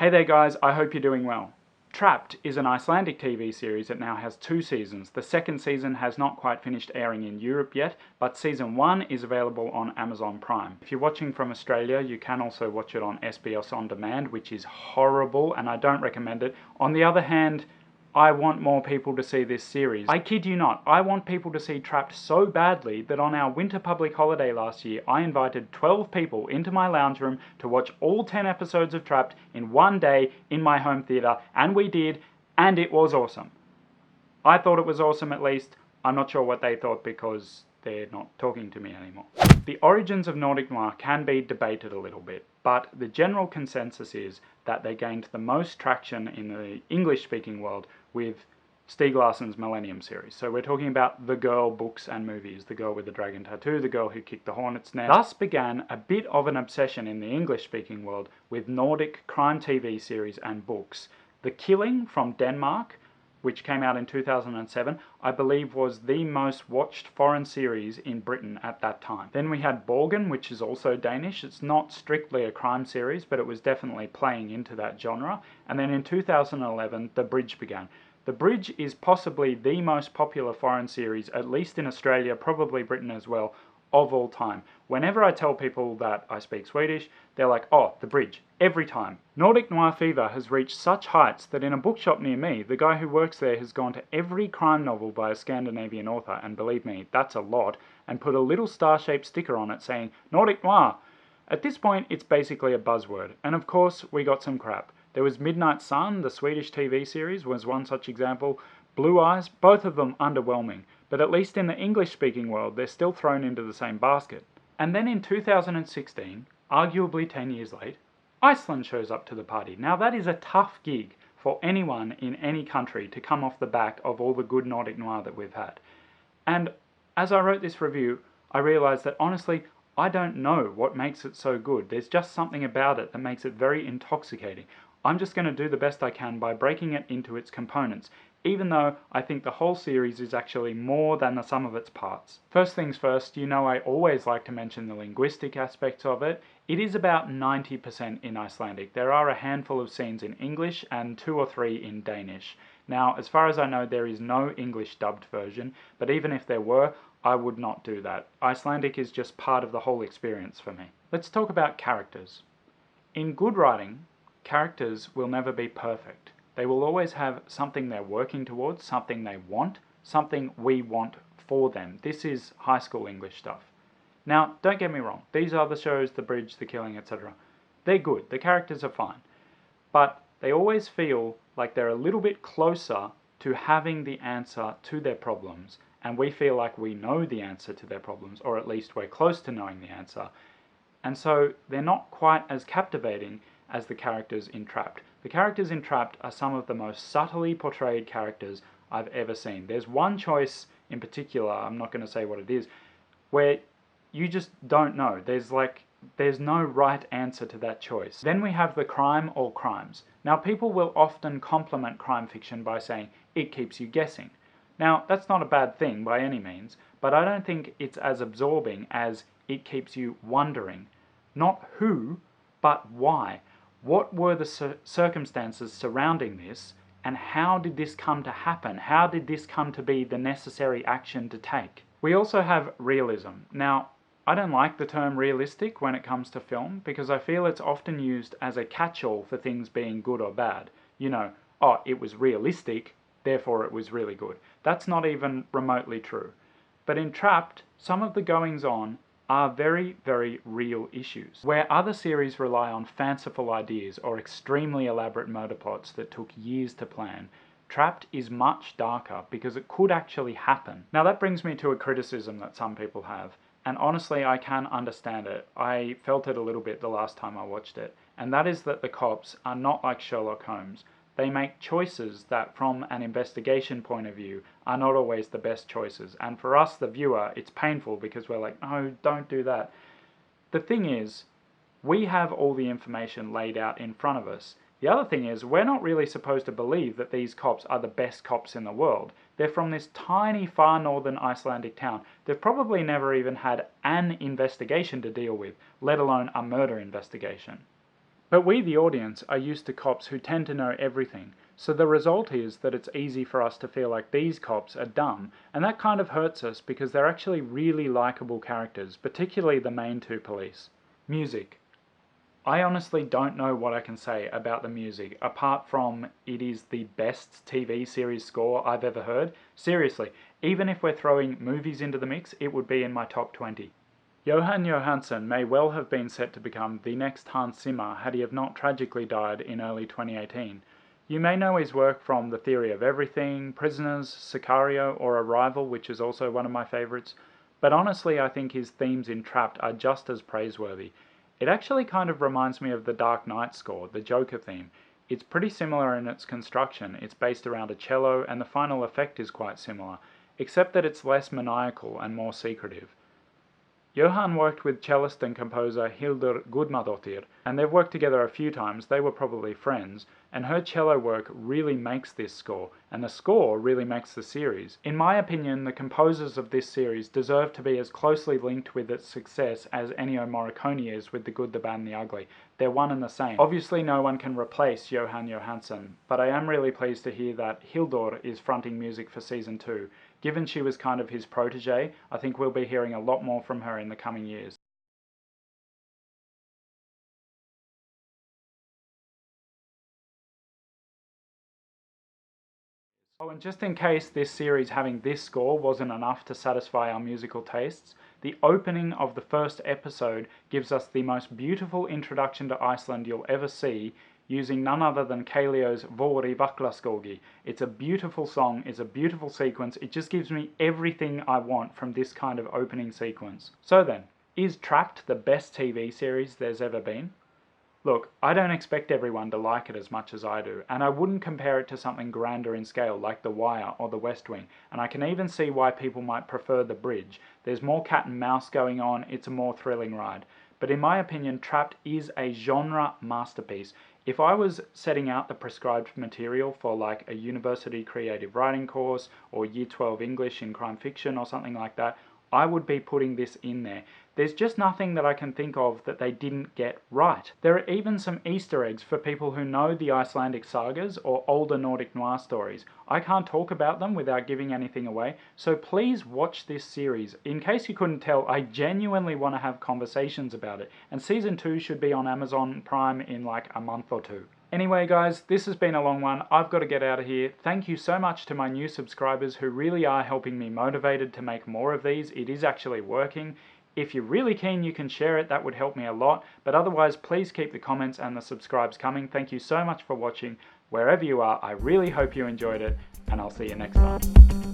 Hey there guys, I hope you're doing well. Trapped is an Icelandic TV series that now has 2 seasons. The second season has not quite finished airing in Europe yet, but season 1 is available on Amazon Prime. If you're watching from Australia, you can also watch it on SBS On Demand, which is horrible and I don't recommend it. On the other hand, I want more people to see this series. I kid you not, I want people to see Trapped so badly that on our winter public holiday last year, I invited 12 people into my lounge room to watch all 10 episodes of Trapped in one day in my home theatre, and we did, and it was awesome. I thought it was awesome at least. I'm not sure what they thought because they're not talking to me anymore. The origins of Nordic Noir can be debated a little bit, but the general consensus is that they gained the most traction in the English-speaking world with Stieg Larsson's Millennium series. So we're talking about the girl books and movies, the girl with the dragon tattoo, the girl who kicked the hornet's nest. Thus began a bit of an obsession in the English-speaking world with Nordic crime TV series and books. The Killing from Denmark, which came out in 2007, I believe was the most watched foreign series in Britain at that time. Then we had Borgen, which is also Danish. It's not strictly a crime series, but it was definitely playing into that genre. And then in 2011, The Bridge began. The Bridge is possibly the most popular foreign series, at least in Australia, probably Britain as well, of all time. Whenever I tell people that I speak Swedish, they're like, oh, The Bridge, every time. Nordic Noir fever has reached such heights that in a bookshop near me, the guy who works there has gone to every crime novel by a Scandinavian author, and believe me, that's a lot, and put a little star-shaped sticker on it saying, Nordic Noir. At this point, it's basically a buzzword, and of course, we got some crap. There was Midnight Sun, the Swedish TV series, was one such example. Blue Eyes, both of them underwhelming, but at least in the English-speaking world, they're still thrown into the same basket. And then in 2016, arguably 10 years late, Iceland shows up to the party. Now that is a tough gig for anyone in any country to come off the back of all the good Nordic Noir that we've had. And as I wrote this review, I realised that honestly, I don't know what makes it so good. There's just something about it that makes it very intoxicating. I'm just going to do the best I can by breaking it into its components, even though I think the whole series is actually more than the sum of its parts. First things first, you know I always like to mention the linguistic aspects of it. It is about 90% in Icelandic. There are a handful of scenes in English and 2 or 3 in Danish. Now, as far as I know, there is no English dubbed version, but even if there were, I would not do that. Icelandic is just part of the whole experience for me. Let's talk about characters. In good writing, characters will never be perfect. They will always have something they're working towards, something they want, something we want for them. This is high school English stuff. Now, don't get me wrong, these other shows, The Bridge, The Killing, etc., they're good, the characters are fine, but they always feel like they're a little bit closer to having the answer to their problems, and we feel like we know the answer to their problems, or at least we're close to knowing the answer, and so they're not quite as captivating as the characters in Trapped. The characters in Trapped are some of the most subtly portrayed characters I've ever seen. There's one choice in particular, I'm not going to say what it is, where you just don't know. There's no right answer to that choice. Then we have the crime or crimes. Now people will often compliment crime fiction by saying, it keeps you guessing. Now that's not a bad thing by any means, but I don't think it's as absorbing as it keeps you wondering. Not who, but why. What were the circumstances surrounding this, and how did this come to happen? How did this come to be the necessary action to take? We also have realism. Now, I don't like the term realistic when it comes to film, because I feel it's often used as a catch-all for things being good or bad. You know, oh, it was realistic, therefore it was really good. That's not even remotely true. But in Trapped, some of the goings-on are very, very real issues. Where other series rely on fanciful ideas or extremely elaborate murder plots that took years to plan, Trapped is much darker because it could actually happen. Now that brings me to a criticism that some people have, and honestly I can understand it. I felt it a little bit the last time I watched it, and that is that the cops are not like Sherlock Holmes. They make choices that, from an investigation point of view, are not always the best choices. And for us, the viewer, it's painful because we're like, no, don't do that. The thing is, we have all the information laid out in front of us. The other thing is, we're not really supposed to believe that these cops are the best cops in the world. They're from this tiny, far northern Icelandic town. They've probably never even had an investigation to deal with, let alone a murder investigation. But we, the audience, are used to cops who tend to know everything, so the result is that it's easy for us to feel like these cops are dumb, and that kind of hurts us because they're actually really likeable characters, particularly the main two police. Music. I honestly don't know what I can say about the music, apart from it is the best TV series score I've ever heard. Seriously, even if we're throwing movies into the mix, it would be in my top 20. Jóhann Jóhannsson may well have been set to become the next Hans Zimmer had he have not tragically died in early 2018. You may know his work from The Theory of Everything, Prisoners, Sicario, or Arrival, which is also one of my favourites, but honestly I think his themes in Trapped are just as praiseworthy. It actually kind of reminds me of the Dark Knight score, the Joker theme. It's pretty similar in its construction, it's based around a cello, and the final effect is quite similar, except that it's less maniacal and more secretive. Jóhann worked with cellist and composer Hildur Gudmadóttir, and they've worked together a few times, they were probably friends, and her cello work really makes this score, and the score really makes the series. In my opinion, the composers of this series deserve to be as closely linked with its success as Ennio Morricone is with The Good, the Bad and the Ugly. They're one and the same. Obviously no one can replace Jóhann Jóhannsson, but I am really pleased to hear that Hildur is fronting music for season 2. Given she was kind of his protege, I think we'll be hearing a lot more from her in the coming years. Oh, and just in case this series having this score wasn't enough to satisfy our musical tastes, the opening of the first episode gives us the most beautiful introduction to Iceland you'll ever see, using none other than Kalio's Vori Vaklaskógi. It's a beautiful song, it's a beautiful sequence, it just gives me everything I want from this kind of opening sequence. So then, is Trapped the best TV series there's ever been? Look, I don't expect everyone to like it as much as I do, and I wouldn't compare it to something grander in scale like The Wire or The West Wing, and I can even see why people might prefer The Bridge. There's more cat and mouse going on, it's a more thrilling ride. But in my opinion, Trapped is a genre masterpiece. If I was setting out the prescribed material for like a university creative writing course or Year 12 English in crime fiction or something like that, I would be putting this in there. There's just nothing that I can think of that they didn't get right. There are even some Easter eggs for people who know the Icelandic sagas or older Nordic Noir stories. I can't talk about them without giving anything away, so please watch this series. In case you couldn't tell, I genuinely want to have conversations about it, and season 2 should be on Amazon Prime in like a month or two. Anyway guys, this has been a long one. I've got to get out of here. Thank you so much to my new subscribers who really are helping me motivated to make more of these. It is actually working. If you're really keen, you can share it. That would help me a lot. But otherwise, please keep the comments and the subscribes coming. Thank you so much for watching. Wherever you are, I really hope you enjoyed it, and I'll see you next time.